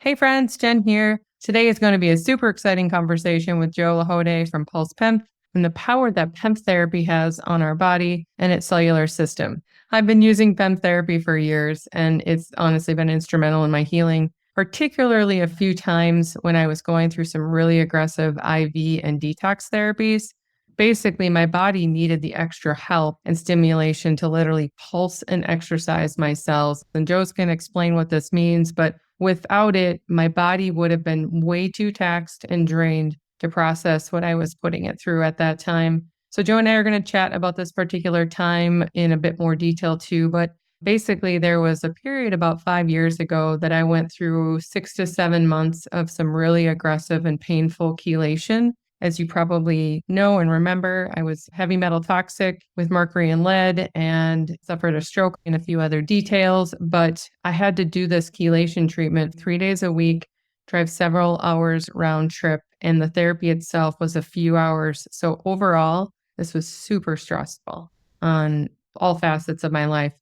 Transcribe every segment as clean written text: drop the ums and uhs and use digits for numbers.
Hey friends, Jen here. Today is going to be a super exciting conversation with Joe LeHotay from Pulse PEMF and the power that PEMF therapy has on our body and its cellular system. I've been using PEMF therapy for years, and it's honestly been instrumental in my healing, particularly a few times when I was going through some really aggressive IV and detox therapies. Basically, my body needed the extra help and stimulation to literally pulse and exercise my cells. And Joe's going to explain what this means, but without it, my body would have been way too taxed and drained to process what I was putting it through at that time. So Joe and I are going to chat about this particular time in a bit more detail too, but basically there was a period about 5 years ago that I went through 6 to 7 months of some really aggressive and painful chelation. As you probably know and remember, I was heavy metal toxic with mercury and lead and suffered a stroke and a few other details. But I had to do this chelation treatment 3 days a week, drive several hours round trip, and the therapy itself was a few hours. So overall, this was super stressful on all facets of my life.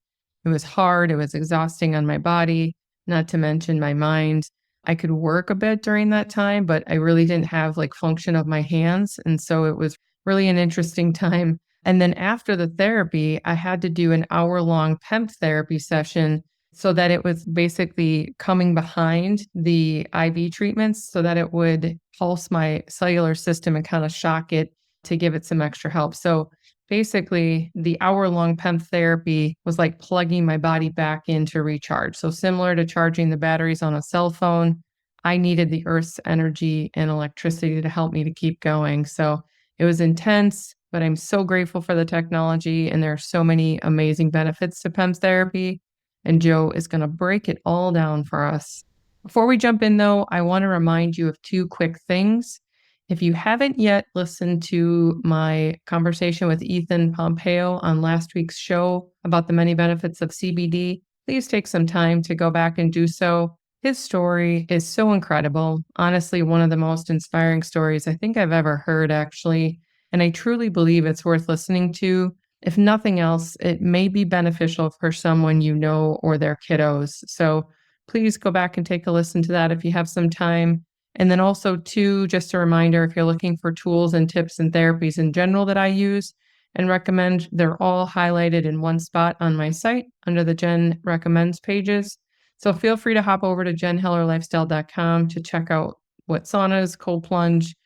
It was hard, it was exhausting on my body, not to mention my mind. I could work a bit during that time, but I really didn't have like function of my hands. And so it was really an interesting time. And then after the therapy, I had to do an hour-long PEMF therapy session so that it was basically coming behind the IV treatments so that it would pulse my cellular system and kind of shock it to give it some extra help. So basically, the hour-long PEMF therapy was like plugging my body back in to recharge. So similar to charging the batteries on a cell phone, I needed the Earth's energy and electricity to help me to keep going. So it was intense, but I'm so grateful for the technology, and there are so many amazing benefits to PEMF therapy, and Joe is going to break it all down for us. Before we jump in, though, I want to remind you of two quick things. If you haven't yet listened to my conversation with Ethan Pompeo on last week's show about the many benefits of CBD, please take some time to go back and do so. His story is so incredible. Honestly, one of the most inspiring stories I think I've ever heard, actually. And I truly believe it's worth listening to. If nothing else, it may be beneficial for someone you know or their kiddos. So please go back and take a listen to that if you have some time. And then also, too, just a reminder, if you're looking for tools and tips and therapies in general that I use and recommend, they're all highlighted in one spot on my site under the Jen Recommends pages. So feel free to hop over to jenhellerlifestyle.com to check out what saunas, cold plunge,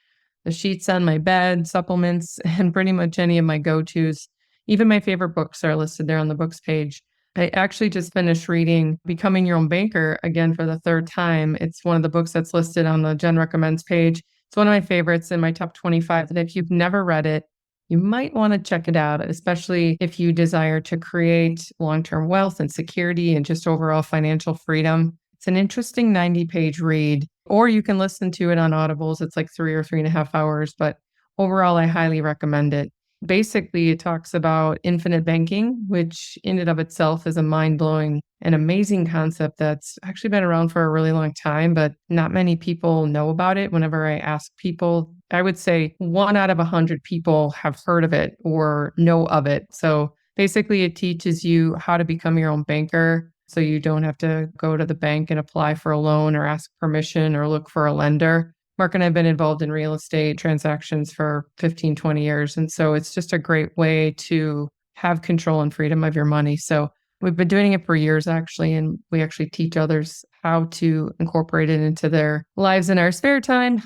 the sheets on my bed, supplements, and pretty much any of my go-tos. Even my favorite books are listed there on the books page. I actually just finished reading Becoming Your Own Banker again for the third time. It's one of the books that's listed on the Jen Recommends page. It's one of my favorites in my top 25. And if you've never read it, you might want to check it out, especially if you desire to create long-term wealth and security and just overall financial freedom. It's an interesting 90-page read, or you can listen to it on Audibles. It's like 3 or 3.5 hours, but overall, I highly recommend it. Basically, it talks about infinite banking, which in and of itself is a mind-blowing and amazing concept that's actually been around for a really long time, but not many people know about it. Whenever I ask people, I would say 1 out of 100 people have heard of it or know of it. So basically, it teaches you how to become your own banker so you don't have to go to the bank and apply for a loan or ask permission or look for a lender. Mark and I have been involved in real estate transactions for 15, 20 years. And so it's just a great way to have control and freedom of your money. So we've been doing it for years, actually, and we actually teach others how to incorporate it into their lives in our spare time,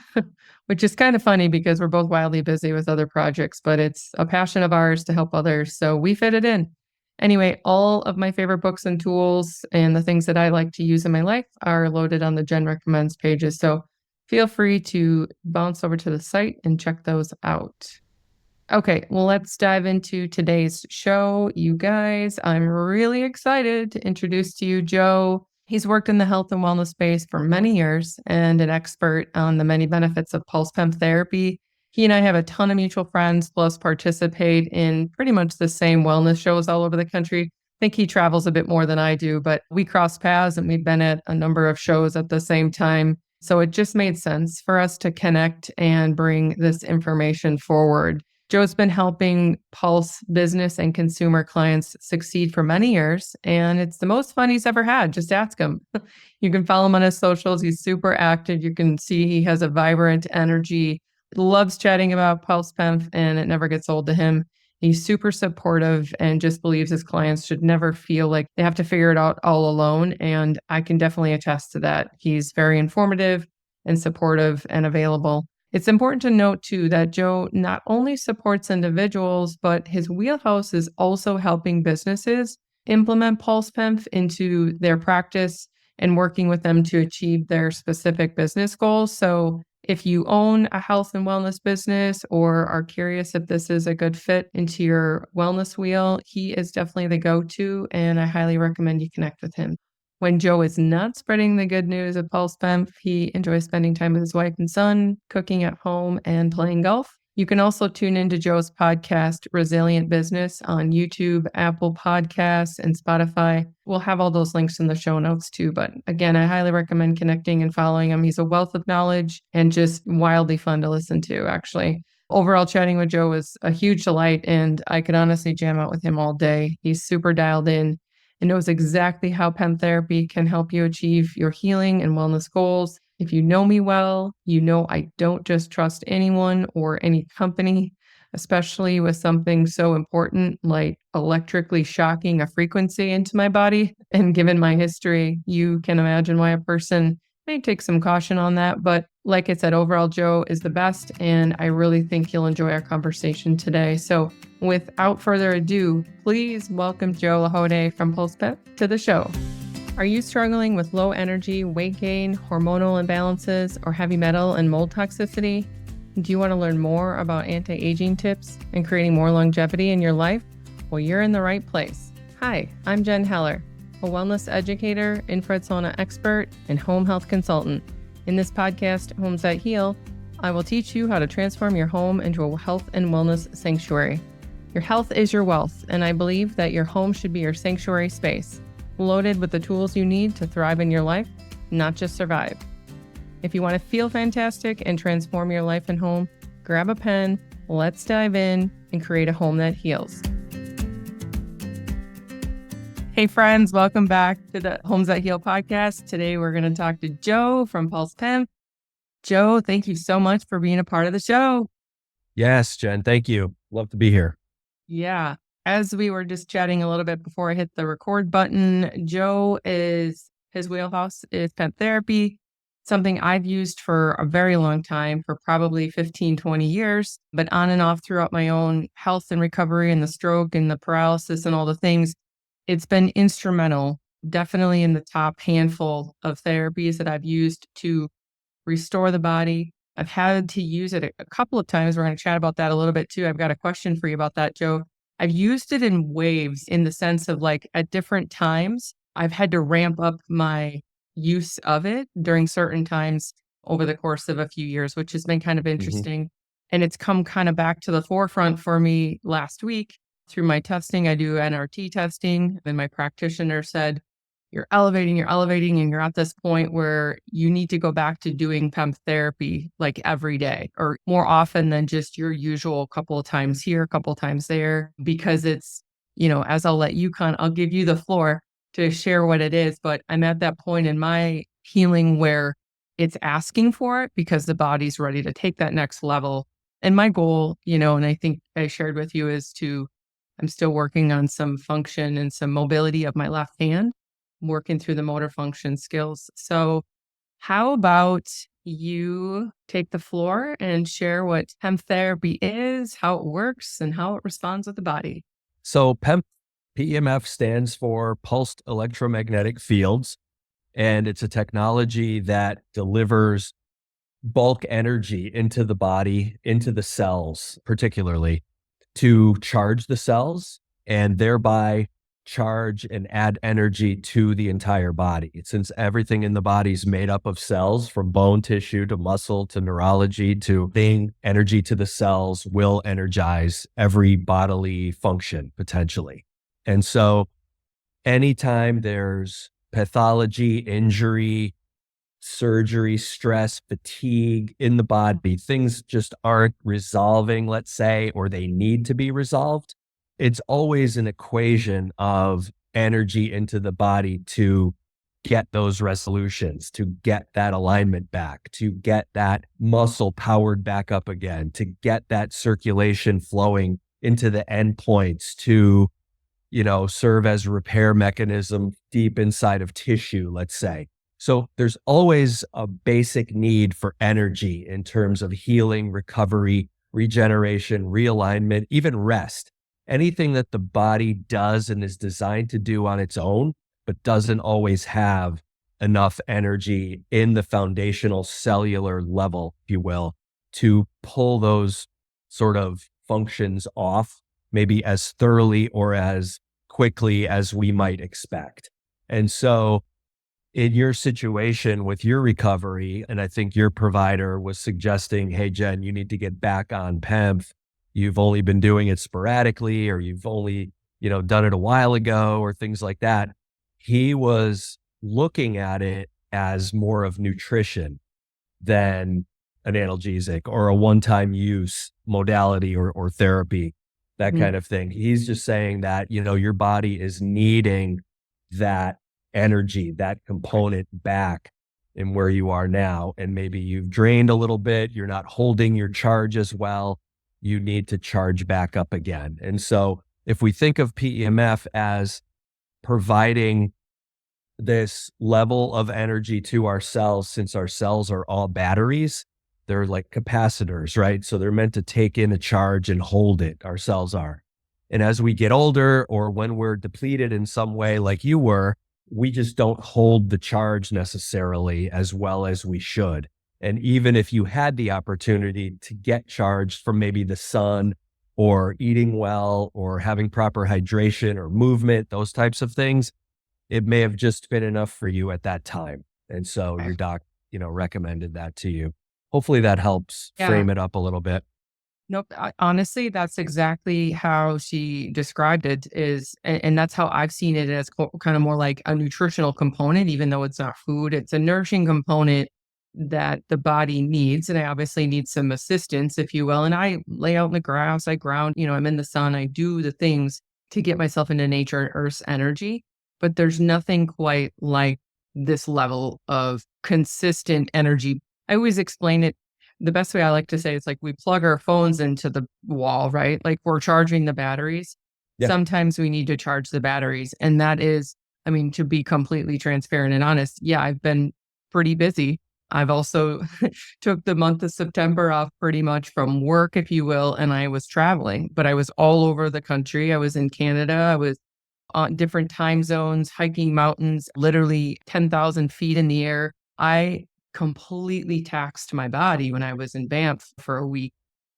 which is kind of funny because we're both wildly busy with other projects, but it's a passion of ours to help others. So we fit it in. Anyway, all of my favorite books and tools and the things that I like to use in my life are loaded on the Jen Recommends pages. So feel free to bounce over to the site and check those out. Okay, well, let's dive into today's show. You guys, I'm really excited to introduce to you Joe. He's worked in the health and wellness space for many years and an expert on the many benefits of Pulse PEMF therapy. He and I have a ton of mutual friends, plus participate in pretty much the same wellness shows all over the country. I think he travels a bit more than I do, but we cross paths and we've been at a number of shows at the same time. So it just made sense for us to connect and bring this information forward. Joe's been helping Pulse business and consumer clients succeed for many years, and it's the most fun he's ever had. Just ask him. You can follow him on his socials. He's super active. You can see he has a vibrant energy, loves chatting about Pulse PEMF, and it never gets old to him. He's super supportive and just believes his clients should never feel like they have to figure it out all alone. And I can definitely attest to that. He's very informative and supportive and available. It's important to note, too, that Joe not only supports individuals, but his wheelhouse is also helping businesses implement Pulse PEMF into their practice and working with them to achieve their specific business goals. So if you own a health and wellness business or are curious if this is a good fit into your wellness wheel, he is definitely the go-to, and I highly recommend you connect with him. When Joe is not spreading the good news of Pulse PEMF, he enjoys spending time with his wife and son, cooking at home, and playing golf. You can also tune into Joe's podcast, Resilient Business, on YouTube, Apple Podcasts, and Spotify. We'll have all those links in the show notes too. But again, I highly recommend connecting and following him. He's a wealth of knowledge and just wildly fun to listen to, actually. Overall, chatting with Joe was a huge delight, and I could honestly jam out with him all day. He's super dialed in and knows exactly how PEMF therapy can help you achieve your healing and wellness goals. If you know me well, you know I don't just trust anyone or any company, especially with something so important like electrically shocking a frequency into my body. And given my history, you can imagine why a person may take some caution on that. But like I said, overall, Joe is the best, and I really think you'll enjoy our conversation today. So without further ado, please welcome Joe LeHotay from Pulse PEMF to the show. Are you struggling with low energy, weight gain, hormonal imbalances, or heavy metal and mold toxicity? Do you want to learn more about anti-aging tips and creating more longevity in your life? Well, you're in the right place. Hi, I'm Jen Heller, a wellness educator, infrared sauna expert, and home health consultant. In this podcast, Homes That Heal, I will teach you how to transform your home into a health and wellness sanctuary. Your health is your wealth, and I believe that your home should be your sanctuary space, loaded with the tools you need to thrive in your life, not just survive. If you want to feel fantastic and transform your life and home, grab a pen, let's dive in and create a home that heals. Hey friends, welcome back to the Homes That Heal podcast. Today we're going to talk to Joe from Pulse PEMF. Joe, thank you so much for being a part of the show. Yes, Jen, thank you. Love to be here. Yeah. As we were just chatting a little bit before I hit the record button, his wheelhouse is PEMF therapy, something I've used for a very long time, for probably 15, 20 years, but on and off throughout my own health and recovery and the stroke and the paralysis and all the things. It's been instrumental, definitely in the top handful of therapies that I've used to restore the body. I've had to use it a couple of times. We're going to chat about that a little bit too. I've got a question for you about that, Joe. I've used it in waves, in the sense of like at different times, I've had to ramp up my use of it during certain times over the course of a few years, which has been kind of interesting. And it's come kind of back to the forefront for me last week. Through my testing, I do NRT testing, and my practitioner said, you're elevating, and you're at this point where you need to go back to doing PEMF therapy like every day or more often than just your usual couple of times here, a couple of times there, because it's, as I'll give you the floor to share what it is, but I'm at that point in my healing where it's asking for it because the body's ready to take that next level. And my goal, and I think I shared with you, I'm still working on some function and some mobility of my left hand, working through the motor function skills. So how about you take the floor and share what PEMF therapy is, how it works, and how it responds with the body? So PEMF stands for pulsed electromagnetic fields, and it's a technology that delivers bulk energy into the body, into the cells, particularly to charge the cells and thereby charge and add energy to the entire body. Since everything in the body is made up of cells, from bone tissue to muscle to neurology, to being energy to the cells will energize every bodily function potentially. And so anytime there's pathology, injury, surgery, stress, fatigue in the body, things just aren't resolving, let's say, or they need to be resolved, it's always an equation of energy into the body to get those resolutions, to get that alignment back, to get that muscle powered back up again, to get that circulation flowing into the endpoints, to serve as a repair mechanism deep inside of tissue, let's say. So there's always a basic need for energy in terms of healing, recovery, regeneration, realignment, even rest. Anything that the body does and is designed to do on its own, but doesn't always have enough energy in the foundational cellular level, if you will, to pull those sort of functions off, maybe as thoroughly or as quickly as we might expect. And so in your situation with your recovery, and I think your provider was suggesting, hey, Jen, you need to get back on PEMF. You've only been doing it sporadically, or you've only, done it a while ago, or things like that. He was looking at it as more of nutrition than an analgesic or a one-time use modality or therapy, that kind of thing. He's just saying that, your body is needing that energy, that component back in where you are now. And maybe you've drained a little bit. You're not holding your charge as well. You need to charge back up again. And so if we think of PEMF as providing this level of energy to our cells, since our cells are all batteries, they're like capacitors, right? So they're meant to take in a charge and hold it. Our cells are. And as we get older, or when we're depleted in some way, like you were, we just don't hold the charge necessarily as well as we should. And even if you had the opportunity to get charged from maybe the sun, or eating well, or having proper hydration or movement, those types of things, it may have just been enough for you at that time. And so your doc, recommended that to you. Hopefully that helps frame it up a little bit. Nope. Honestly, that's exactly how she described it and that's how I've seen it, as kind of more like a nutritional component, even though it's not food. It's a nourishing component that the body needs. And I obviously need some assistance, if you will. And I lay out in the grass, I ground, I'm in the sun, I do the things to get myself into nature and Earth's energy. But there's nothing quite like this level of consistent energy. I always explain it. The best way I like to say it's like we plug our phones into the wall, right? Like we're charging the batteries. Yeah. Sometimes we need to charge the batteries. And that is, to be completely transparent and honest, yeah, I've been pretty busy. I've also took the month of September off pretty much from work, if you will, and I was traveling, but I was all over the country. I was in Canada. I was on different time zones, hiking mountains, literally 10,000 feet in the air. I completely taxed my body when I was in Banff for a week.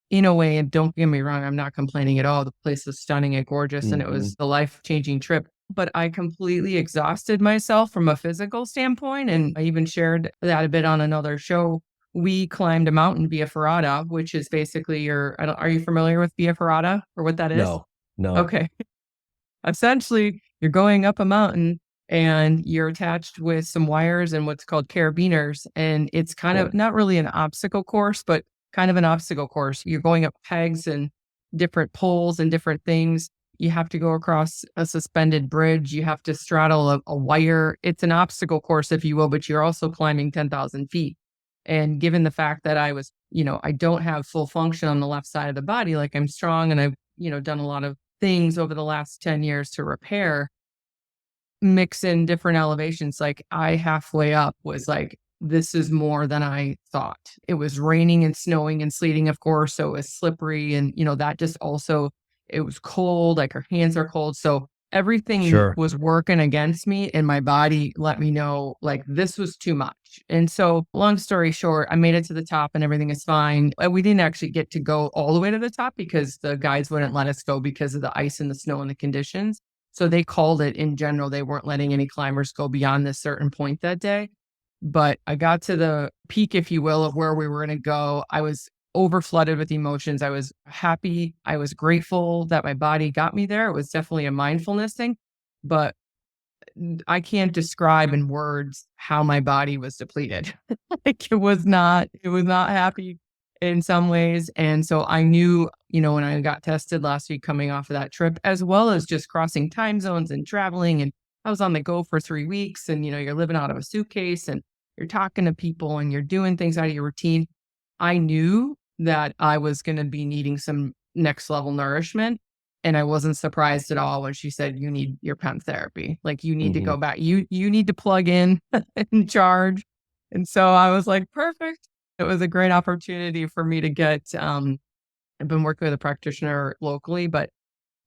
In a way, and don't get me wrong, I'm not complaining at all. The place was stunning and gorgeous, and it was a life-changing trip. But I completely exhausted myself from a physical standpoint, and I even shared that a bit on another show. We climbed a mountain, Via Ferrata, which is basically are you familiar with Via Ferrata or what that is? No. Okay. Essentially, you're going up a mountain and you're attached with some wires and what's called carabiners. And it's kind of not really an obstacle course, but kind of an obstacle course. You're going up pegs and different poles and different things. You have to go across a suspended bridge. You have to straddle a wire. It's an obstacle course, if you will, but you're also climbing 10,000 feet. And given the fact that I was, I don't have full function on the left side of the body, like I'm strong and I've, done a lot of things over the last 10 years to repair, mix in different elevations. Like I halfway up was like, this is more than I thought. It was raining and snowing and sleeting, of course. So it was slippery. And, that just also, it was cold, like her hands are cold. So everything was working against me, and my body let me know like this was too much. And so long story short, I made it to the top and everything is fine. We didn't actually get to go all the way to the top because the guides wouldn't let us go because of the ice and the snow and the conditions. So they called it in general. They weren't letting any climbers go beyond this certain point that day. But I got to the peak, if you will, of where we were going to go. I was overflooded with emotions. I was happy. I was grateful that my body got me there. It was definitely a mindfulness thing. But I can't describe in words how my body was depleted. Like it was not happy in some ways. And so I knew, when I got tested last week coming off of that trip, as well as just crossing time zones and traveling. And I was on the go for 3 weeks and, you're living out of a suitcase and you're talking to people and you're doing things out of your routine. I knew that I was going to be needing some next level nourishment. And I wasn't surprised at all when she said, you need your PEM therapy. Like you need to Hmm. go back. You need to plug in and charge. And so I was like, perfect. It was a great opportunity for me to get, I've been working with a practitioner locally, but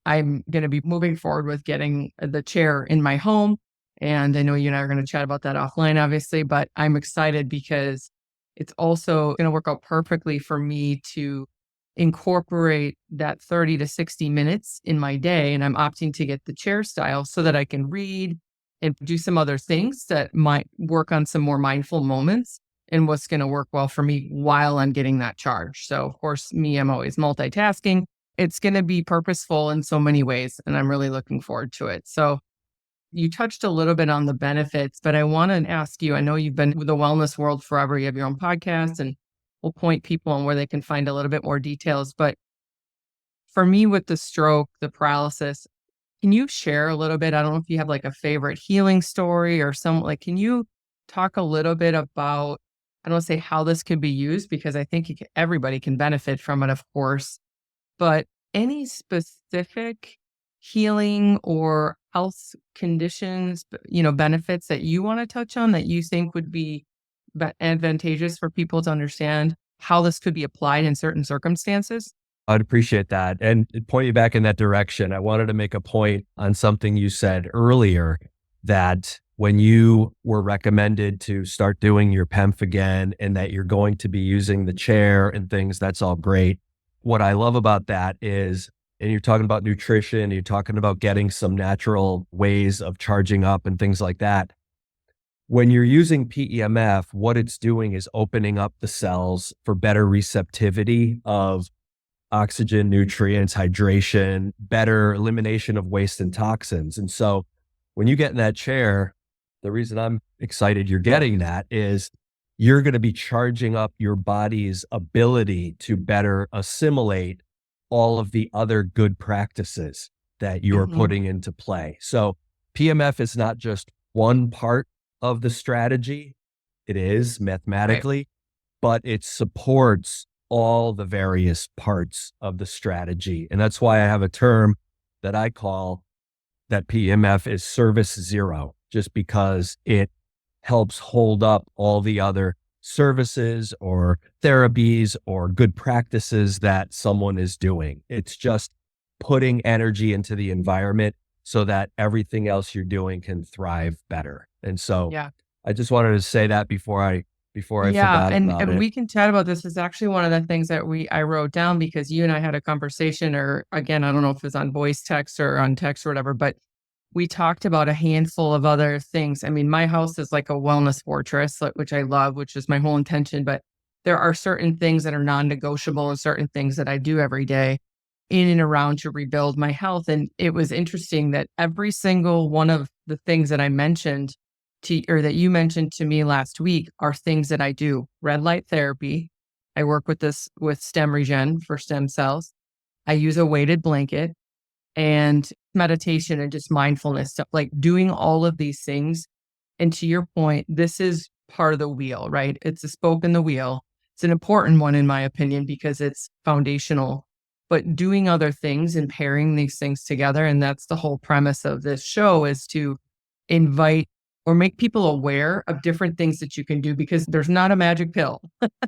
I'm going to be moving forward with getting the chair in my home. And I know you and I are going to chat about that offline, obviously, but I'm excited because it's also going to work out perfectly for me to incorporate that 30 to 60 minutes in my day. And I'm opting to get the chair style so that I can read and do some other things that might work on some more mindful moments and what's going to work well for me while I'm getting that charge. So, of course, I'm always multitasking. It's going to be purposeful in so many ways, and I'm really looking forward to it. So, you touched a little bit on the benefits, but I want to ask you, I know you've been with the wellness world forever. You have your own podcast, and we'll point people on where they can find a little bit more details. But for me, with the stroke, the paralysis, can you share a little bit? I don't know if you have like a favorite healing story or can you talk a little bit about, I don't want to say how this could be used because I think everybody can benefit from it, of course, but any specific healing or health conditions, benefits that you want to touch on that you think would be advantageous for people to understand how this could be applied in certain circumstances? I'd appreciate that. And point you back in that direction. I wanted to make a point on something you said earlier that when you were recommended to start doing your PEMF again and that you're going to be using the chair and things, that's all great. What I love about that is, and you're talking about nutrition, you're talking about getting some natural ways of charging up and things like that. When you're using PEMF, what it's doing is opening up the cells for better receptivity of oxygen, nutrients, hydration, better elimination of waste and toxins. And so when you get in that chair, the reason I'm excited you're getting that is you're going to be charging up your body's ability to better assimilate all of the other good practices that you're Hmm. putting into play. So PMF is not just one part of the strategy. It is Right. mathematically, but it supports all the various parts of the strategy. And that's why I have a term that I call that PMF is service zero, just because it helps hold up all the other services or therapies or good practices that someone is doing. It's just putting energy into the environment so that everything else you're doing can thrive better. And so Yeah. I just wanted to say that before I Yeah, forgot and about and it. we can chat about this. Is actually one of the things that I wrote down because you and I had a conversation, or again, I don't know if it was on voice text or on text or whatever, but we talked about a handful of other things. I mean, my house is like a wellness fortress, which I love, which is my whole intention, but there are certain things that are non-negotiable and certain things that I do every day in and around to rebuild my health. And it was interesting that every single one of the things that I mentioned or that you mentioned to me last week are things that I do. Red light therapy. I work with stem regen for stem cells. I use a weighted blanket and meditation and just mindfulness stuff, like doing all of these things. And to your point, this is part of the wheel, right? It's a spoke in the wheel. It's an important one, in my opinion, because it's foundational. But doing other things and pairing these things together, and that's the whole premise of this show, is to invite or make people aware of different things that you can do because there's not a magic pill.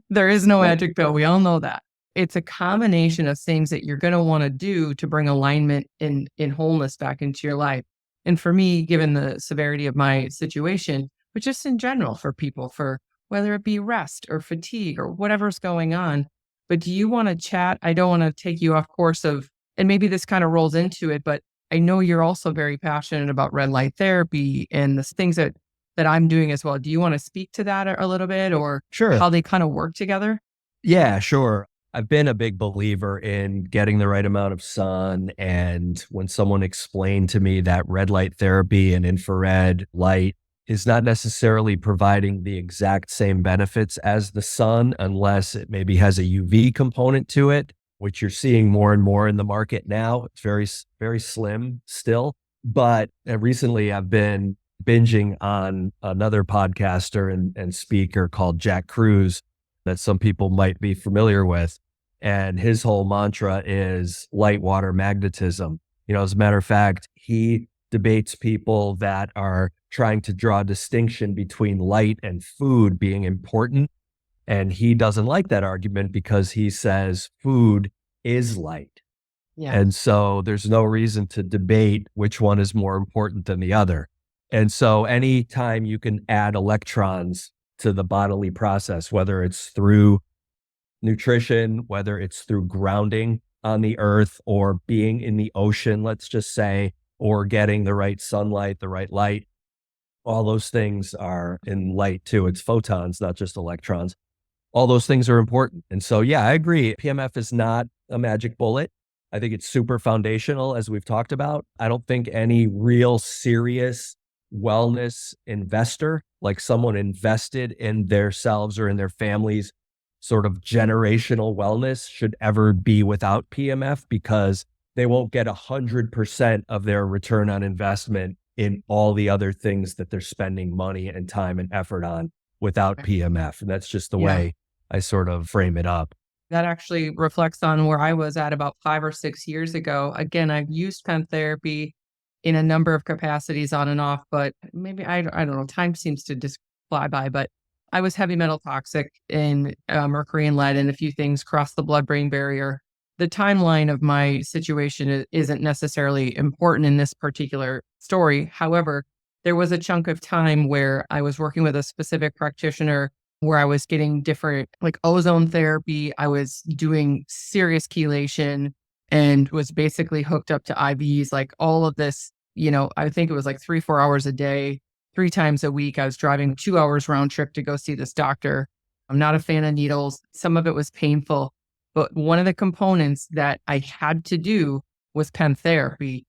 There is no Right. magic pill. We all know that. It's a combination of things that you're going to want to do to bring alignment in wholeness back into your life. And for me, given the severity of my situation, but just in general for people, for whether it be rest or fatigue or whatever's going on. But do you want to chat? I don't want to take you off course and maybe this kind of rolls into it, but I know you're also very passionate about red light therapy and the things that I'm doing as well. Do you want to speak to that a little bit or Sure. how they kind of work together? Yeah, sure. I've been a big believer in getting the right amount of sun. And when someone explained to me that red light therapy and infrared light is not necessarily providing the exact same benefits as the sun, unless it maybe has a UV component to it, which you're seeing more and more in the market now. It's very slim still. But recently I've been binging on another podcaster and speaker called Jack Cruz that some people might be familiar with. And his whole mantra is light water magnetism. As a matter of fact, he debates people that are trying to draw a distinction between light and food being important. And he doesn't like that argument because he says food is light. Yeah. And so there's no reason to debate which one is more important than the other. And so anytime you can add electrons to the bodily process, whether it's through nutrition, whether it's through grounding on the earth or being in the ocean, let's just say, or getting the right sunlight, the right light, all those things are in light too. It's photons, not just electrons. All those things are important. And so, yeah, I agree. PMF is not a magic bullet. I think it's super foundational, as we've talked about. I don't think any real serious wellness investor, like someone invested in themselves or in their families, sort of generational wellness, should ever be without PMF, because they won't get 100% of their return on investment in all the other things that they're spending money and time and effort on without PMF. And that's just the way I sort of frame it up. That actually reflects on where I was at about 5 or 6 years ago. Again, I've used PEMF therapy in a number of capacities on and off, but maybe I don't know, time seems to just fly by. But I was heavy metal toxic in mercury and lead, and a few things crossed the blood-brain barrier. The timeline of my situation isn't necessarily important in this particular story. However, there was a chunk of time where I was working with a specific practitioner where I was getting different, like ozone therapy. I was doing serious chelation and was basically hooked up to IVs, like all of this, I think it was like 3-4 hours a day, 3 times a week. I was driving 2 hours round trip to go see this doctor. I'm not a fan of needles. Some of it was painful, but one of the components that I had to do was PEMF therapy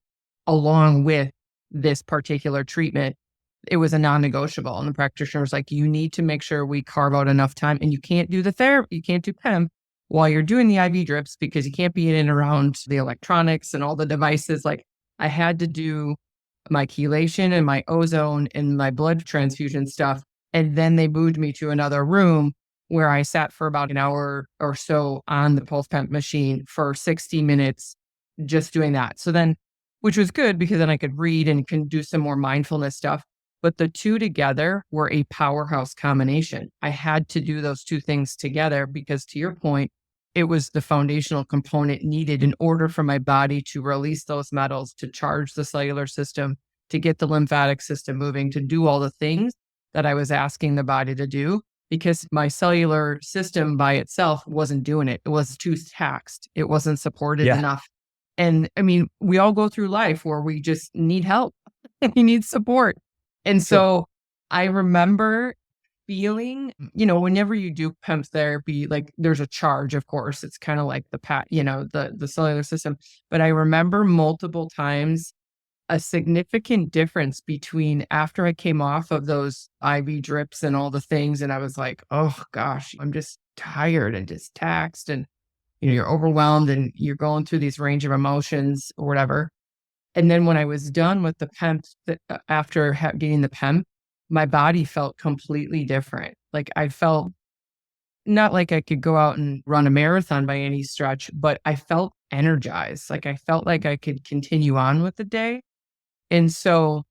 along with this particular treatment. It was a non-negotiable. And the practitioner was like, you need to make sure we carve out enough time, and you can't do the therapy. You can't do PEMF while you're doing the IV drips because you can't be in and around the electronics and all the devices. Like, I had to do my chelation and my ozone and my blood transfusion stuff. And then they moved me to another room where I sat for about an hour or so on the Pulse PEMF machine for 60 minutes, just doing that. So then, which was good because then I could read and can do some more mindfulness stuff. But the two together were a powerhouse combination. I had to do those two things together because, to your point, it was the foundational component needed in order for my body to release those metals, to charge the cellular system, to get the lymphatic system moving, to do all the things that I was asking the body to do, because my cellular system by itself wasn't doing it. It was too taxed. It wasn't supported enough. And I mean, we all go through life where we just need help and we need support. And so I remember feeling, whenever you do PEMF therapy, like there's a charge, of course, it's kind of like the cellular system. But I remember multiple times a significant difference between after I came off of those IV drips and all the things. And I was like, oh gosh, I'm just tired and just taxed. And, you're overwhelmed and you're going through these range of emotions or whatever. And then when I was done with the PEMF, after getting the PEMF, my body felt completely different. Like I felt not like I could go out and run a marathon by any stretch, but I felt energized. Like I felt like I could continue on with the day. And so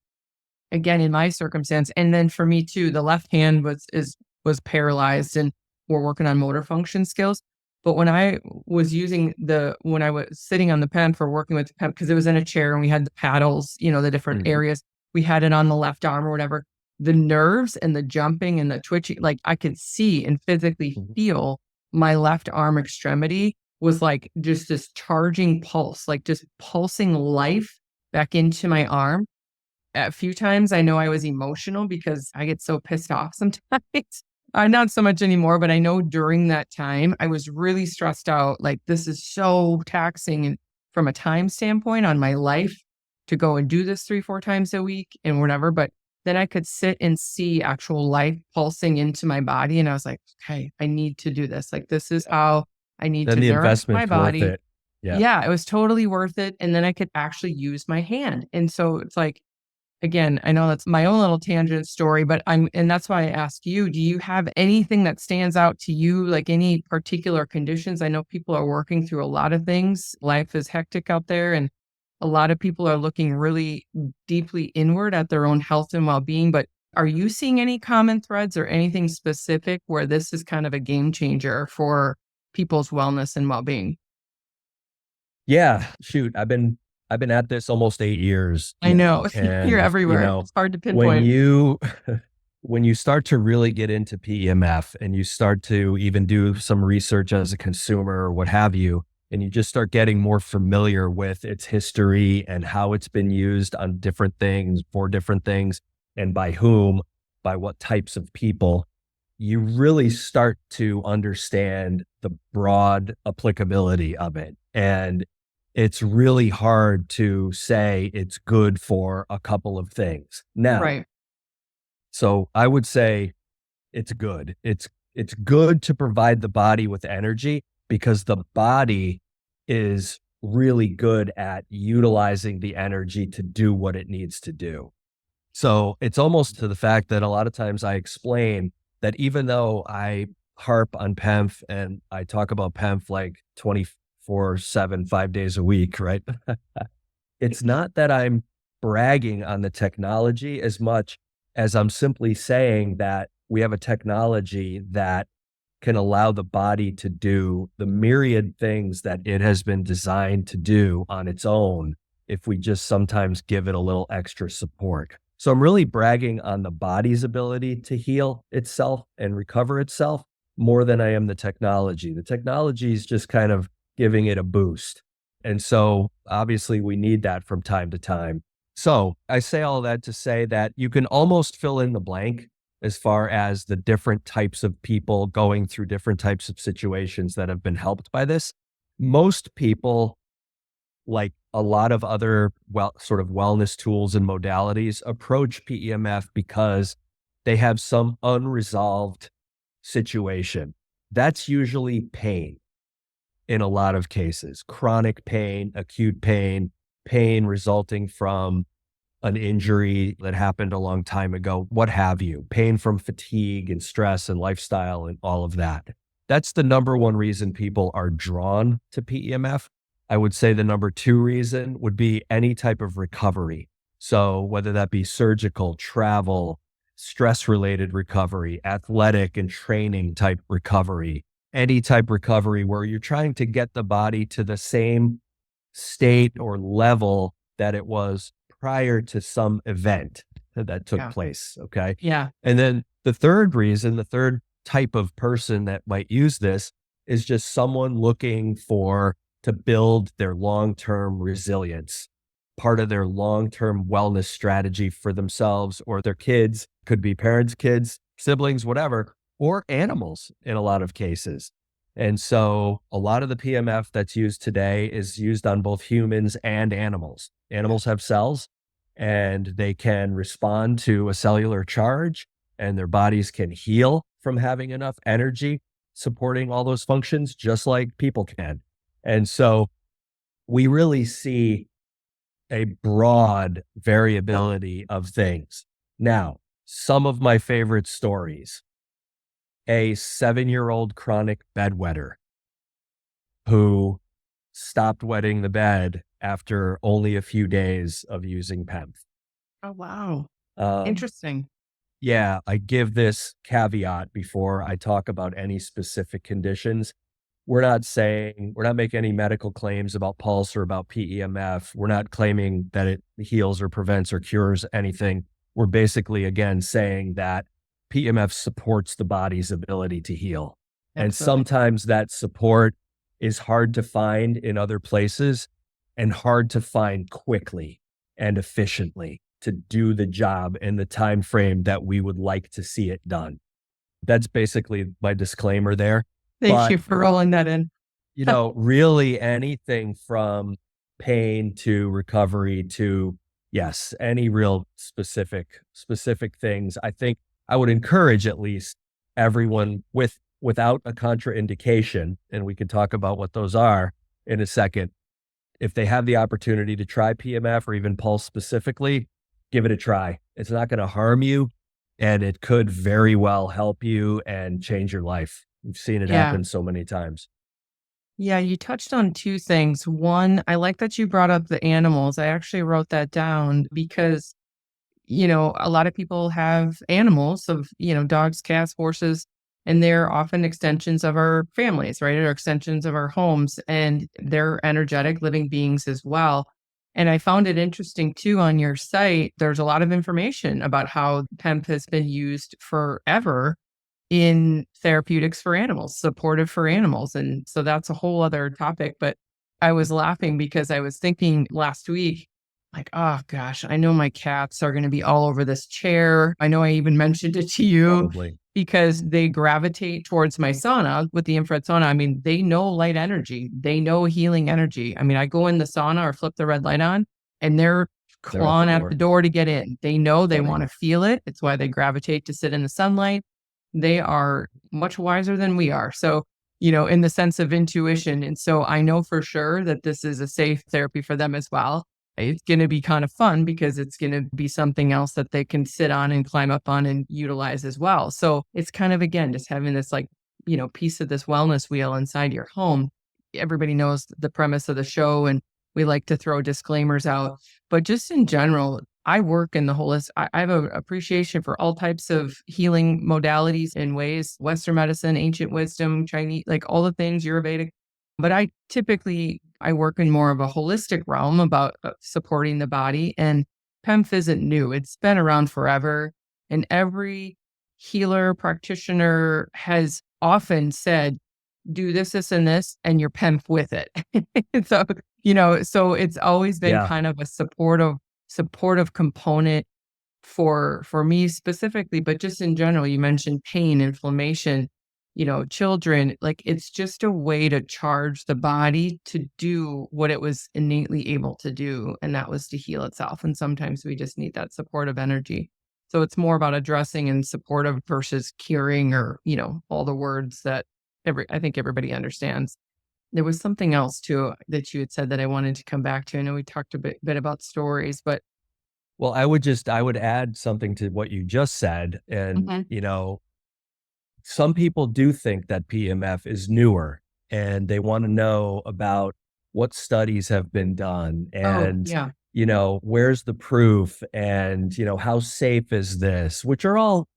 again, in my circumstance, and then for me too, the left hand was paralyzed and we're working on motor function skills. But when I was when I was sitting on the PEMF or working with the PEMF, because it was in a chair and we had the paddles, the different areas, we had it on the left arm or whatever, the nerves and the jumping and the twitching, like I could see and physically feel my left arm extremity was like just this charging pulse, like just pulsing life back into my arm. A few times I know I was emotional because I get so pissed off sometimes. Not so much anymore, but I know during that time I was really stressed out. Like, this is so taxing and from a time standpoint on my life to go and do this 3, 4 times a week and whatever. But then I could sit and see actual life pulsing into my body. And I was like, okay, I need to do this. Like, this is how I need Then to the nourish my investment's worth body. it. Yeah. Yeah, it was totally worth it. And then I could actually use my hand. And so it's like, again, I know that's my own little tangent story, but and that's why I ask you, do you have anything that stands out to you, like any particular conditions? I know people are working through a lot of things. Life is hectic out there, and a lot of people are looking really deeply inward at their own health and well-being. But are you seeing any common threads or anything specific where this is kind of a game changer for people's wellness and well-being? Yeah. Shoot. I've been at this almost 8 years I know now. you're And, everywhere. It's hard to when pinpoint. you when you start to really get into PEMF and you start to even do some research as a consumer or what have you, and you just start getting more familiar with its history and how it's been used on different things, for different things, and by whom, by what types of people, you really start to understand the broad applicability of it. And it's really hard to say it's good for a couple of things. Now, Right. so I would say it's good. It's good to provide the body with energy because the body is really good at utilizing the energy to do what it needs to do. So it's almost to the fact that a lot of times I explain that even though I harp on PEMF and I talk about PEMF like 24/7, 5 days a week, right? It's not that I'm bragging on the technology as much as I'm simply saying that we have a technology that can allow the body to do the myriad things that it has been designed to do on its own if we just sometimes give it a little extra support. So I'm really bragging on the body's ability to heal itself and recover itself more than I am the technology. The technology is just kind of giving it a boost. And so obviously we need that from time to time. So I say all that to say that you can almost fill in the blank as far as the different types of people going through different types of situations that have been helped by this. Most people, like a lot of other sort of wellness tools and modalities, approach PEMF because they have some unresolved situation. That's usually pain in a lot of cases, chronic pain, acute pain, pain resulting from an injury that happened a long time ago, what have you, pain from fatigue and stress and lifestyle and all of that. That's the number one reason people are drawn to PEMF. I would say the number two reason would be any type of recovery. So whether that be surgical, travel, stress related recovery, athletic and training type recovery, any type recovery where you're trying to get the body to the same state or level that it was prior to some event that took Yeah. place. Okay. Yeah. And then the third reason, the third type of person that might use this is just someone looking to build their long-term resilience, part of their long-term wellness strategy for themselves or their kids, could be parents, kids, siblings, whatever, or animals in a lot of cases. And so a lot of the PMF that's used today is used on both humans and animals. Animals have cells and they can respond to a cellular charge and their bodies can heal from having enough energy supporting all those functions, just like people can. And so we really see a broad variability of things. Now, some of my favorite stories: a 7-year-old chronic bedwetter who stopped wetting the bed after only a few days of using PEMF. Oh, wow. Um, Interesting. yeah, I give this caveat before I talk about any specific conditions. We're not making any medical claims about Pulse or about PEMF. We're not claiming that it heals or prevents or cures anything. We're basically, again, saying that PEMF supports the body's ability to heal. And Absolutely. sometimes that support is hard to find in other places and hard to find quickly and efficiently to do the job in the time frame that we would like to see it done. That's basically my disclaimer there. Thank But, you for rolling that in. really anything from pain to recovery to, yes, any real specific things. I think I would encourage at least everyone without a contraindication, and we can talk about what those are in a second. If they have the opportunity to try PMF or even Pulse specifically, give it a try. It's not going to harm you, and it could very well help you and change your life. We've seen it Yeah. happen so many times. Yeah, you touched on two things. One, I like that you brought up the animals. I actually wrote that down because, a lot of people have animals of, dogs, cats, horses, and they're often extensions of our families, right? Or extensions of our homes, and they're energetic living beings as well. And I found it interesting too on your site. There's a lot of information about how PEMF has been used forever in therapeutics for animals, supportive for animals. And so that's a whole other topic. But I was laughing because I was thinking last week, like, oh gosh, I know my cats are going to be all over this chair. I know I even mentioned it to you Probably. because they gravitate towards my sauna with the infrared sauna. I mean, they know light energy, they know healing energy. I mean, I go in the sauna or flip the red light on and they're They're at the clawing at the door. door to get in. They know they Funny. want to feel it. It's why they gravitate to sit in the sunlight. They are much wiser than we are. So, in the sense of intuition. And so I know for sure that this is a safe therapy for them as well. It's going to be kind of fun because it's going to be something else that they can sit on and climb up on and utilize as well. So it's kind of, again, just having this piece of this wellness wheel inside your home. Everybody knows the premise of the show and we like to throw disclaimers out, but just in general, I work in the holistic. I have an appreciation for all types of healing modalities and ways, Western medicine, ancient wisdom, Chinese, like all the things, Ayurvedic. But I work in more of a holistic realm about supporting the body. And PEMF isn't new. It's been around forever. And every healer practitioner has often said, do this, this, and this, and you're PEMF with it. So, so it's always been Yeah. kind of a supportive component for me specifically, but just in general. You mentioned pain, inflammation, children, like it's just a way to charge the body to do what it was innately able to do, and that was to heal itself. And sometimes we just need that supportive energy. So it's more about addressing and supportive versus curing, or all the words that I think everybody understands. There was something else too that you had said that I wanted to come back to. I know we talked a bit about stories, but Well, I would add something to what you just said. And, Mhm. some people do think that PMF is newer and they want to know about what studies have been done Oh, and, yeah. where's the proof and, how safe is this, which are all,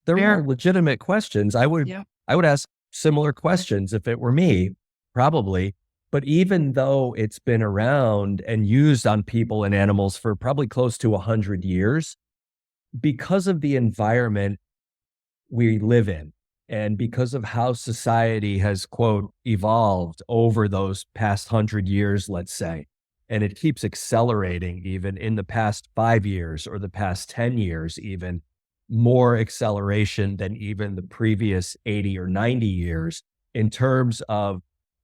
they're all Fair. legitimate questions. Yeah. I would ask similar questions if it were me, probably. But even though it's been around and used on people and animals for probably close to 100 years, because of the environment we live in and because of how society has, quote, evolved over those past 100 years, let's say, and it keeps accelerating even in the past 5 years or the past 10 years, even more acceleration than even the previous 80 or 90 years in terms of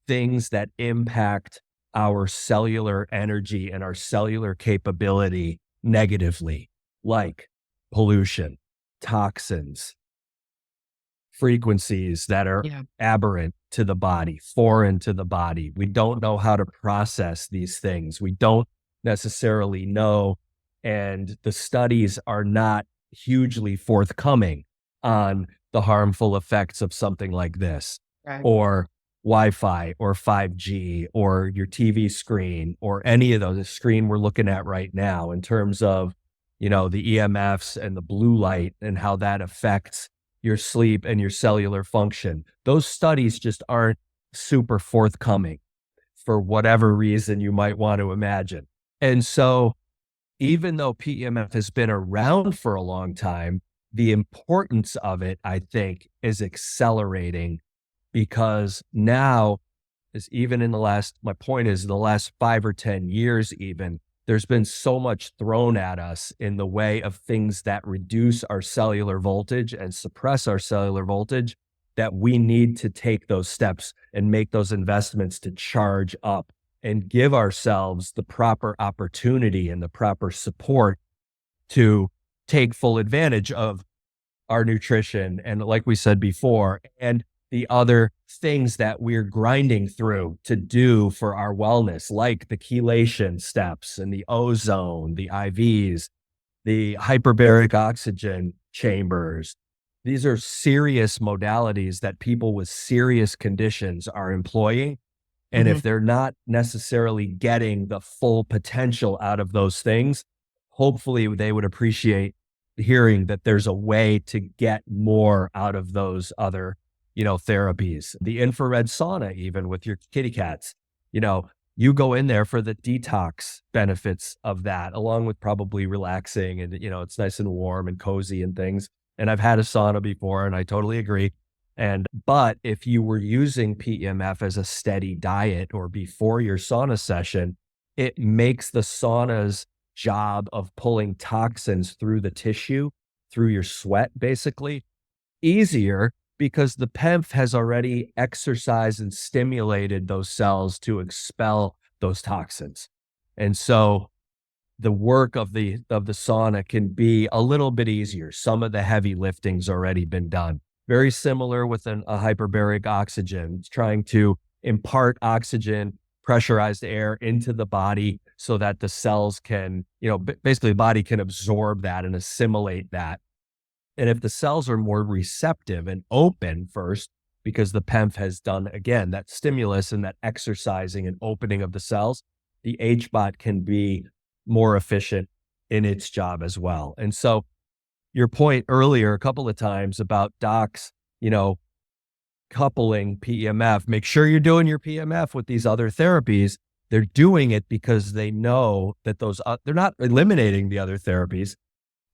things that impact our cellular energy and our cellular capability negatively, like pollution, toxins, frequencies that are Yeah. aberrant to the body, foreign to the body. We don't know how to process these things. We don't necessarily know, and the studies are not hugely forthcoming on the harmful effects of something like this, Right. or Wi-Fi, or 5G, or your TV screen, or any of those, the screen we're looking at right now, in terms of, the EMFs and the blue light and how that affects your sleep and your cellular function. Those studies just aren't super forthcoming for whatever reason you might want to imagine. And so, even though PEMF has been around for a long time, the importance of it, I think, is accelerating because now, is even in the last, my point is, the last 5 or 10 years, even, there's been so much thrown at us in the way of things that reduce our cellular voltage and suppress our cellular voltage, that we need to take those steps and make those investments to charge up and give ourselves the proper opportunity and the proper support to take full advantage of our nutrition. And like we said before, and the other things that we're grinding through to do for our wellness, like the chelation steps and the ozone, the IVs, the hyperbaric oxygen chambers. These are serious modalities that people with serious conditions are employing. And Mhm. if they're not necessarily getting the full potential out of those things, hopefully they would appreciate hearing that there's a way to get more out of those other, therapies. The infrared sauna, even with your kitty cats, you go in there for the detox benefits of that, along with probably relaxing and, it's nice and warm and cozy and things. And I've had a sauna before and I totally agree. But if you were using PEMF as a steady diet or before your sauna session, it makes the sauna's job of pulling toxins through the tissue, through your sweat, basically, easier because the PEMF has already exercised and stimulated those cells to expel those toxins. And so the work of the sauna can be a little bit easier. Some of the heavy lifting's already been done. Very similar with a hyperbaric oxygen. It's trying to impart oxygen, pressurized air into the body so that the cells can, basically the body can absorb that and assimilate that. And if the cells are more receptive and open first, because the PEMF has done, again, that stimulus and that exercising and opening of the cells, the HBOT can be more efficient in its job as well. And so your point earlier a couple of times about docs, coupling PEMF, make sure you're doing your PEMF with these other therapies. They're doing it because they know that they're not eliminating the other therapies.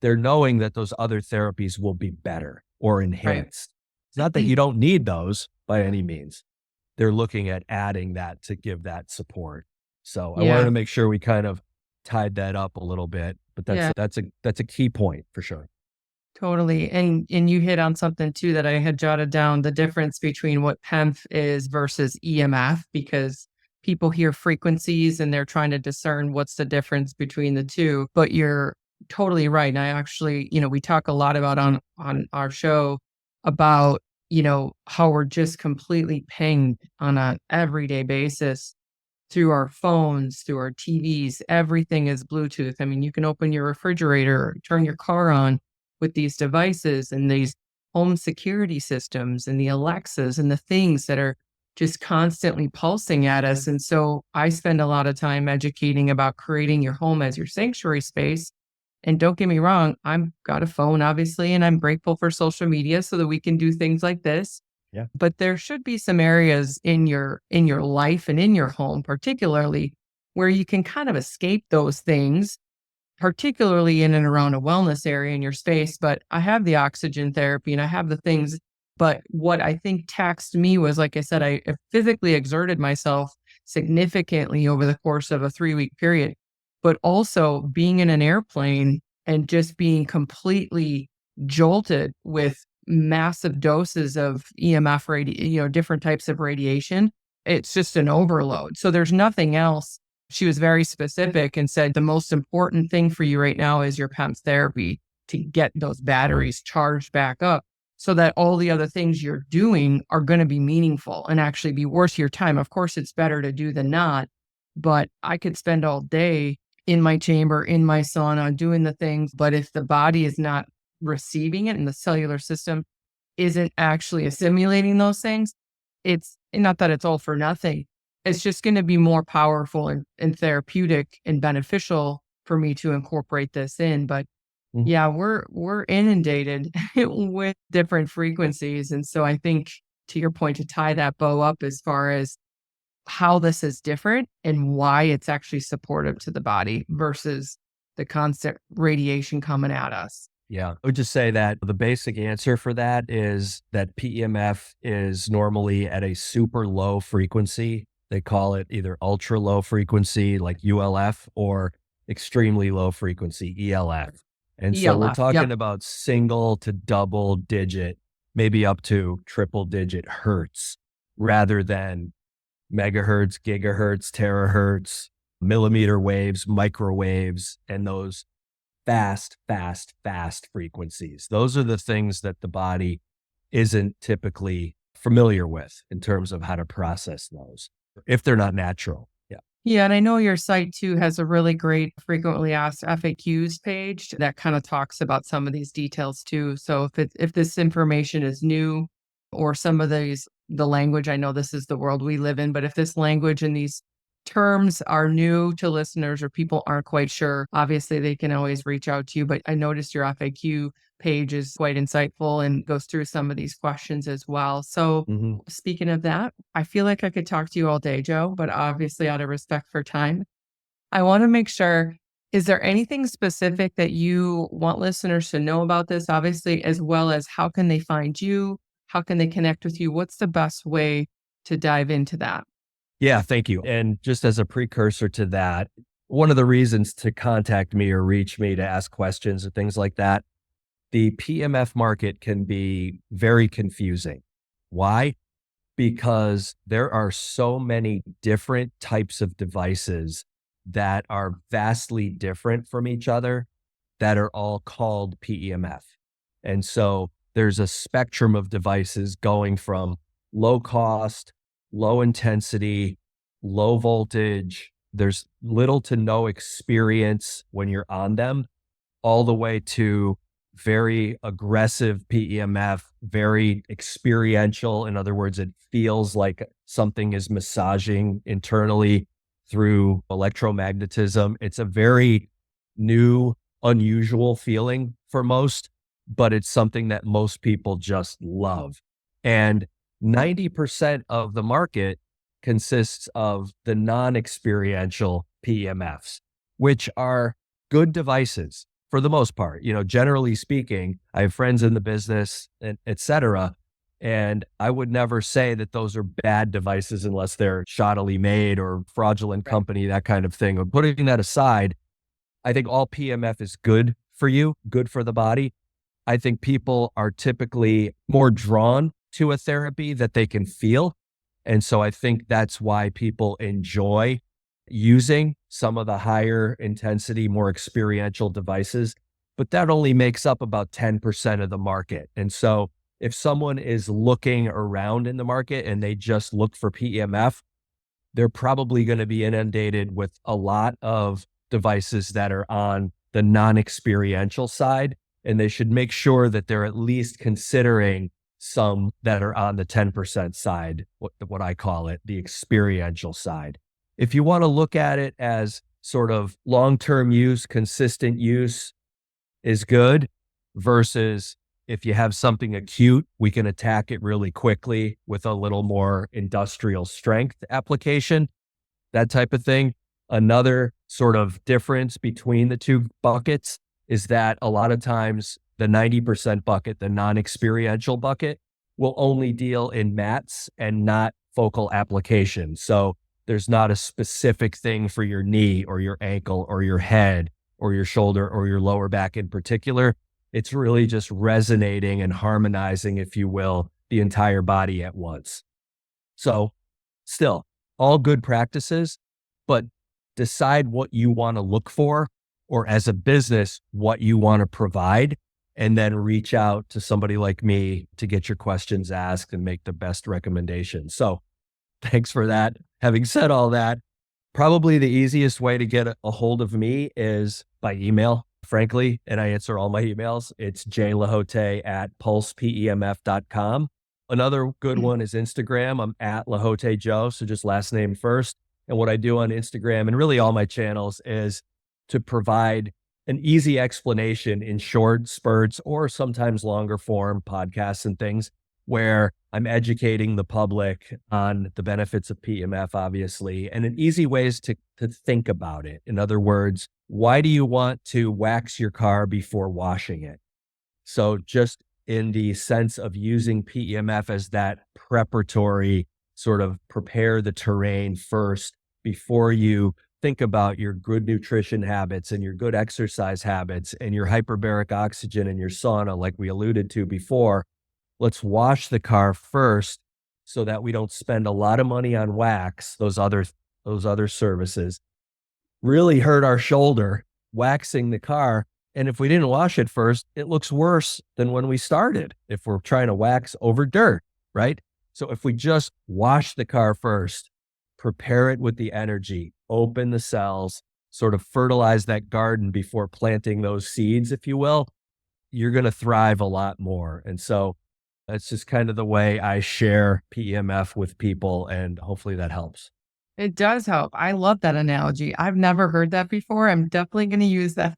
They're knowing that those other therapies will be better or Right. enhanced. It's not that you don't need those by any means. They're looking at adding that to give that support. So I wanted Yeah. to make sure we kind of tied that up a little bit, but Yeah. that's a key point for sure. Totally. And you hit on something too that I had jotted down, the difference between what PEMF is versus EMF, because people hear frequencies and they're trying to discern what's the difference between the two. But you're totally right. And I actually, we talk a lot about on our show about, how we're just completely pinged on a everyday basis through our phones, through our TVs. Everything is Bluetooth. I mean, you can open your refrigerator, turn your car on with these devices and these home security systems and the Alexas and the things that are just constantly pulsing at us. And so I spend a lot of time educating about creating your home as your sanctuary space. And don't get me wrong, I've got a phone, obviously, and I'm grateful for social media so that we can do things like this. Yeah. But there should be some areas in your life and in your home, particularly, where you can kind of escape those things, particularly in and around a wellness area in your space. But I have the oxygen therapy and I have the things. But what I think taxed me was, like I said, I physically exerted myself significantly over the course of a 3-week period, but also being in an airplane and just being completely jolted with massive doses of EMF different types of radiation. It's just an overload. So there's nothing else. She was very specific and said the most important thing for you right now is your PEMF therapy to get those batteries charged back up so that all the other things you're doing are going to be meaningful and actually be worth your time. Of course, it's better to do than not, but I could spend all day in my chamber, in my sauna, doing the things. But if the body is not receiving it and the cellular system isn't actually assimilating those things, it's not that it's all for nothing. It's just going to be more powerful and therapeutic and beneficial for me to incorporate this in. But Mhm. yeah, we're inundated with different frequencies. And so I think, to your point, to tie that bow up as far as how this is different and why it's actually supportive to the body versus the constant radiation coming at us. Yeah. I would just say that the basic answer for that is that PEMF is normally at a super low frequency. They call it either ultra low frequency, like ULF, or extremely low frequency, ELF. And so we're ELF. Yep. talking about single to double digit, maybe up to triple digit hertz rather than megahertz, gigahertz, terahertz, millimeter waves, microwaves, and those fast frequencies. Those are the things that the body isn't typically familiar with in terms of how to process those if they're not natural. Yeah. Yeah, and I know your site too has a really great frequently asked FAQs page that kind of talks about some of these details too. So if this information is new or some of the language, I know this is the world we live in, but if this language and these terms are new to listeners or people aren't quite sure, obviously they can always reach out to you. But I noticed your FAQ page is quite insightful and goes through some of these questions as well. So Mhm. speaking of that, I feel like I could talk to you all day, Joe, but obviously out of respect for time, I want to make sure, is there anything specific that you want listeners to know about this, obviously, as well as how can they find you? How can they connect with you? What's the best way to dive into that? Yeah, thank you. And just as a precursor to that, one of the reasons to contact me or reach me to ask questions and things like that, the PMF market can be very confusing. Why? Because there are so many different types of devices that are vastly different from each other that are all called PEMF. And so there's a spectrum of devices going from low cost, low intensity, low voltage. There's little to no experience when you're on them, all the way to very aggressive PEMF, very experiential. In other words, it feels like something is massaging internally through electromagnetism. It's a very new, unusual feeling for most, but it's something that most people just love. And 90% of the market consists of the non-experiential PEMFs, which are good devices for the most part. You know, generally speaking, I have friends in the business, and et cetera, and I would never say that those are bad devices unless they're shoddily made or fraudulent company, that kind of thing. But putting that aside, I think all PMF is good for you, good for the body. I think people are typically more drawn to a therapy that they can feel. And so I think that's why people enjoy using some of the higher intensity, more experiential devices. But that only makes up about 10% of the market. And so if someone is looking around in the market and they just look for PEMF, they're probably going to be inundated with a lot of devices that are on the non-experiential side. And they should make sure that they're at least considering some that are on the 10% side, what I call it, the experiential side. If you want to look at it as sort of long-term use, consistent use is good versus if you have something acute, we can attack it really quickly with a little more industrial strength application, that type of thing. Another sort of difference between the two buckets is that a lot of times the 90% bucket, the non-experiential bucket, will only deal in mats and not focal application. So there's not a specific thing for your knee or your ankle or your head or your shoulder or your lower back in particular. It's really just resonating and harmonizing, if you will, the entire body at once. So still, all good practices, but decide what you want to look for, or as a business, what you want to provide, and then reach out to somebody like me to get your questions asked and make the best recommendations. So thanks for that. Having said all that, probably the easiest way to get a hold of me is by email, frankly, and I answer all my emails. It's jlehotay@pulsepemf.com. Another good one is Instagram. I'm at LeHotay Joe, so just last name first. And what I do on Instagram and really all my channels is to provide an easy explanation in short spurts or sometimes longer form podcasts and things where I'm educating the public on the benefits of PEMF, obviously, and in easy ways to think about it. In other words, why do you want to wax your car before washing it? So just in the sense of using PEMF as that preparatory sort of prepare the terrain first before you think about your good nutrition habits and your good exercise habits and your hyperbaric oxygen and your sauna, like we alluded to before, let's wash the car first so that we don't spend a lot of money on wax, those other services, really hurt our shoulder waxing the car. And if we didn't wash it first, it looks worse than when we started if we're trying to wax over dirt, right? So if we just wash the car first, prepare it with the energy, open the cells, sort of fertilize that garden before planting those seeds, if you will, you're going to thrive a lot more. And so that's just kind of the way I share PEMF with people, and hopefully that helps. It does help. I love that analogy. I've never heard that before. I'm definitely going to use that.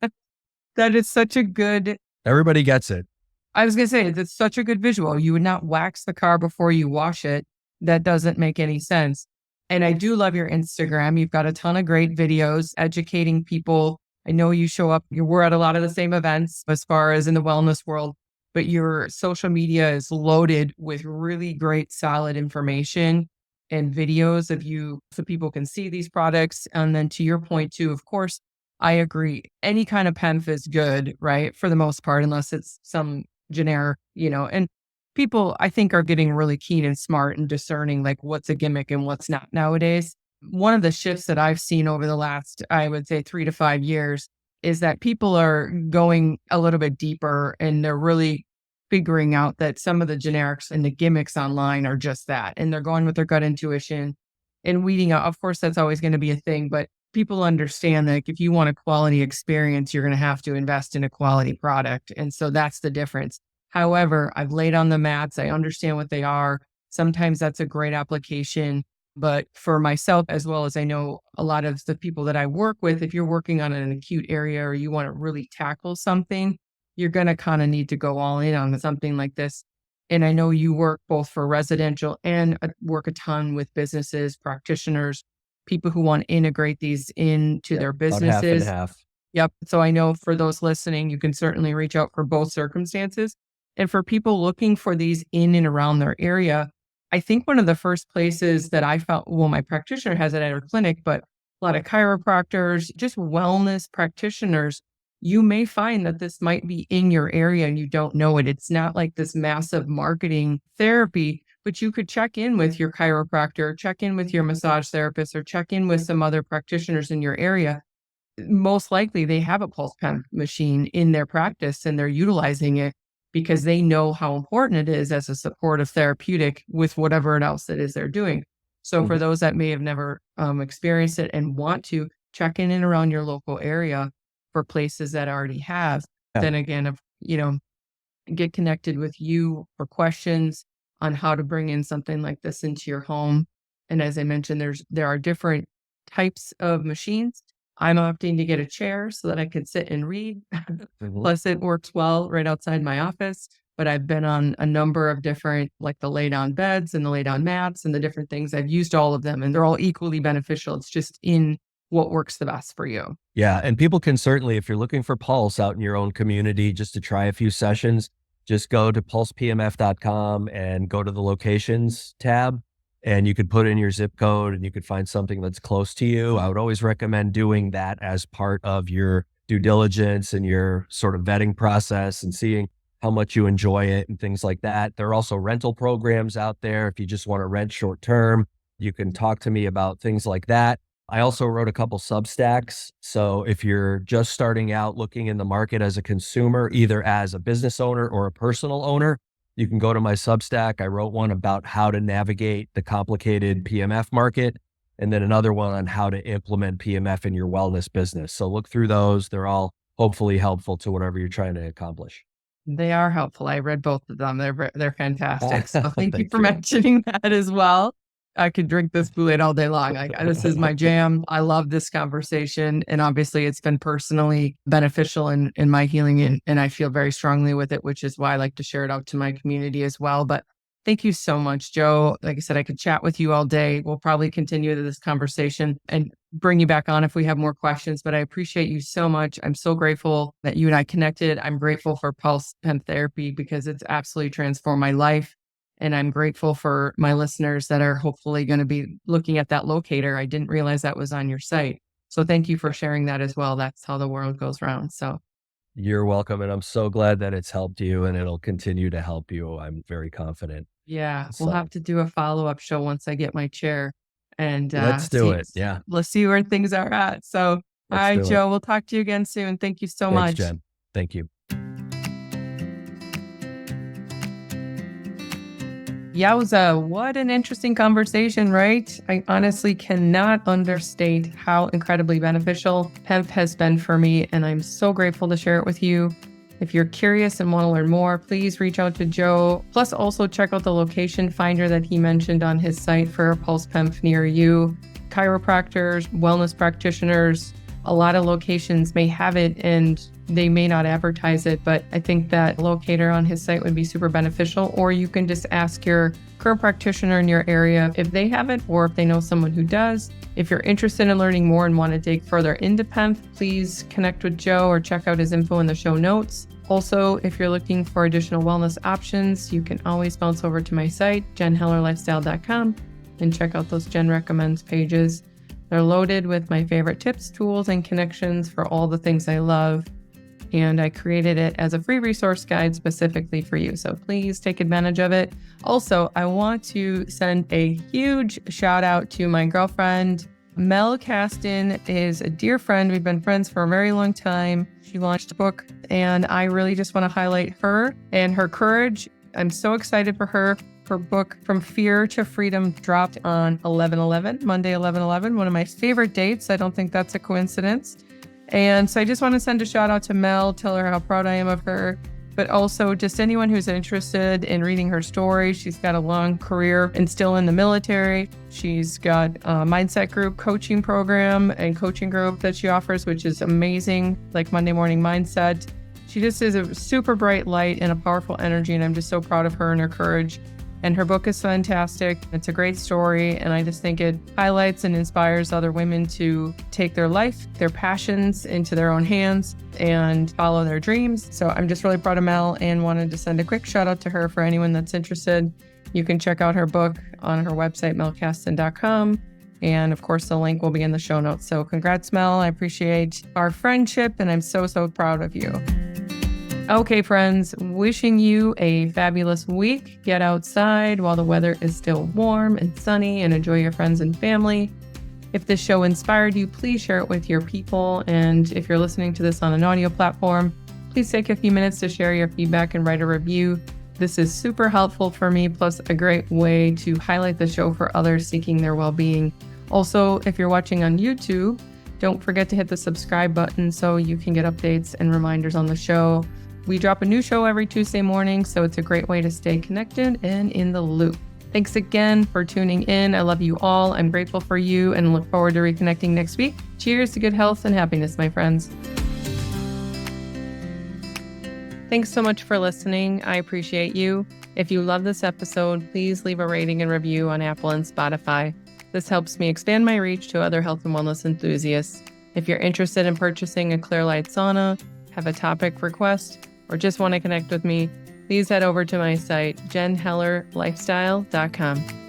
That is such a good, Everybody gets it. I was going to say, it's such a good visual. You would not wax the car before you wash it. That doesn't make any sense. And I do love your Instagram. You've got a ton of great videos educating people. I know you show up, we're at a lot of the same events as far as in the wellness world, but your social media is loaded with really great, solid information and videos of you so people can see these products. And then to your point too, of course, I agree. Any kind of PEMF is good, right? For the most part, unless it's some generic, and people I think are getting really keen and smart and discerning like what's a gimmick and what's not nowadays. One of the shifts that I've seen over the last, I would say 3 to 5 years is that people are going a little bit deeper and they're really figuring out that some of the generics and the gimmicks online are just that. And they're going with their gut intuition and weeding out. Of course, that's always going to be a thing, but people understand that if you want a quality experience, you're going to have to invest in a quality product. And so that's the difference. However, I've laid on the mats. I understand what they are. Sometimes that's a great application. But for myself, as well as I know a lot of the people that I work with, if you're working on an acute area or you want to really tackle something, you're going to kind of need to go all in on something like this. And I know you work both for residential and work a ton with businesses, practitioners, people who want to integrate these into their About half and businesses. half. Yep. So I know for those listening, you can certainly reach out for both circumstances. And for people looking for these in and around their area, I think one of the first places that I found, well, my practitioner has it at her clinic, but a lot of chiropractors, just wellness practitioners, you may find that this might be in your area and you don't know it. It's not like this massive marketing therapy, but you could check in with your chiropractor, check in with your massage therapist, or check in with some other practitioners in your area. Most likely they have a Pulse PEMF machine in their practice and they're utilizing it because they know how important it is as a supportive therapeutic with whatever else it is they're doing. So for those that may have never experienced it and want to check in and around your local area for places that already have, Yeah. then again, get connected with you for questions on how to bring in something like this into your home. And as I mentioned, there are different types of machines. I'm opting to get a chair so that I can sit and read. Plus, it works well right outside my office. But I've been on a number of different, like the lay down beds and the lay down mats and the different things. I've used all of them and they're all equally beneficial. It's just in what works the best for you. Yeah. And people can certainly, if you're looking for Pulse out in your own community, just to try a few sessions, just go to pulsepemf.com and go to the locations tab. And you could put in your zip code and you could find something that's close to you. I would always recommend doing that as part of your due diligence and your sort of vetting process and seeing how much you enjoy it and things like that. There are also rental programs out there. If you just want to rent short term, you can talk to me about things like that. I also wrote a couple Substacks. So if you're just starting out looking in the market as a consumer, either as a business owner or a personal owner, you can go to my Substack. I wrote one about how to navigate the complicated PMF market, and then another one on how to implement PMF in your wellness business. So look through those. They're all hopefully helpful to whatever you're trying to accomplish. They are helpful. I read both of them. They're fantastic. So thank you Thank for you. mentioning that as well. I could drink this Kool-Aid all day long. This is my jam. I love this conversation. And obviously it's been personally beneficial in my healing and I feel very strongly with it, which is why I like to share it out to my community as well. But thank you so much, Joe. Like I said, I could chat with you all day. We'll probably continue this conversation and bring you back on if we have more questions, but I appreciate you so much. I'm so grateful that you and I connected. I'm grateful for Pulse PEMF therapy because it's absolutely transformed my life. And I'm grateful for my listeners that are hopefully going to be looking at that locator. I didn't realize that was on your site. So thank you for sharing that as well. That's how the world goes round. So You're welcome. And I'm so glad that it's helped you and it'll continue to help you. I'm very confident. yeah, we'll So have to do a follow-up show once I get my chair and let's do it. Yeah, let's see where things are at. So, all let's right, do it. Joe, we'll talk to you again soon. Thank you so Thanks, much. Jen. Thank you. Yowza, what an interesting conversation, right? I honestly cannot understate how incredibly beneficial PEMF has been for me, and I'm so grateful to share it with you. If you're curious and want to learn more, please reach out to Joe. Plus, also check out the location finder that he mentioned on his site for Pulse PEMF near you. Chiropractors, wellness practitioners, a lot of locations may have it and they may not advertise it, but I think that locator on his site would be super beneficial. Or you can just ask your current practitioner in your area if they have it or if they know someone who does. If you're interested in learning more and want to dig further into PEMF, please connect with Joe or check out his info in the show notes. Also, if you're looking for additional wellness options, you can always bounce over to my site, jenhellerlifestyle.com, and check out those Jen Recommends pages. They're loaded with my favorite tips, tools, and connections for all the things I love. And I created it as a free resource guide specifically for you. So please take advantage of it. Also, I want to send a huge shout out to my girlfriend. Mel Caston is a dear friend. We've been friends for a very long time. She launched a book, and I really just want to highlight her and her courage. I'm so excited for her. Her book, From Fear to Freedom, dropped on 11/11, Monday, 11/11, one of my favorite dates. I don't think that's a coincidence. And so I just want to send a shout out to Mel, tell her how proud I am of her, but also just anyone who's interested in reading her story. She's got a long career and still in the military. She's got a mindset group coaching program and coaching group that she offers, which is amazing, like Monday Morning Mindset. She just is a super bright light and a powerful energy, and I'm just so proud of her and her courage. And her book is fantastic. It's a great story, and I just think it highlights and inspires other women to take their life, their passions into their own hands and follow their dreams. So I'm just really proud of Mel and wanted to send a quick shout out to her for anyone that's interested. You can check out her book on her website, melcaston.com. And of course, the link will be in the show notes. So congrats, Mel. I appreciate our friendship, and I'm so, so proud of you. Okay, friends, wishing you a fabulous week. Get outside while the weather is still warm and sunny and enjoy your friends and family. If this show inspired you, please share it with your people. And if you're listening to this on an audio platform, please take a few minutes to share your feedback and write a review. This is super helpful for me, plus a great way to highlight the show for others seeking their well-being. Also, if you're watching on YouTube, don't forget to hit the subscribe button so you can get updates and reminders on the show. We drop a new show every Tuesday morning, so it's a great way to stay connected and in the loop. Thanks again for tuning in. I love you all. I'm grateful for you and look forward to reconnecting next week. Cheers to good health and happiness, my friends. Thanks so much for listening. I appreciate you. If you love this episode, please leave a rating and review on Apple and Spotify. This helps me expand my reach to other health and wellness enthusiasts. If you're interested in purchasing a clear light sauna, have a topic request, or just want to connect with me, please head over to my site, jenhellerlifestyle.com.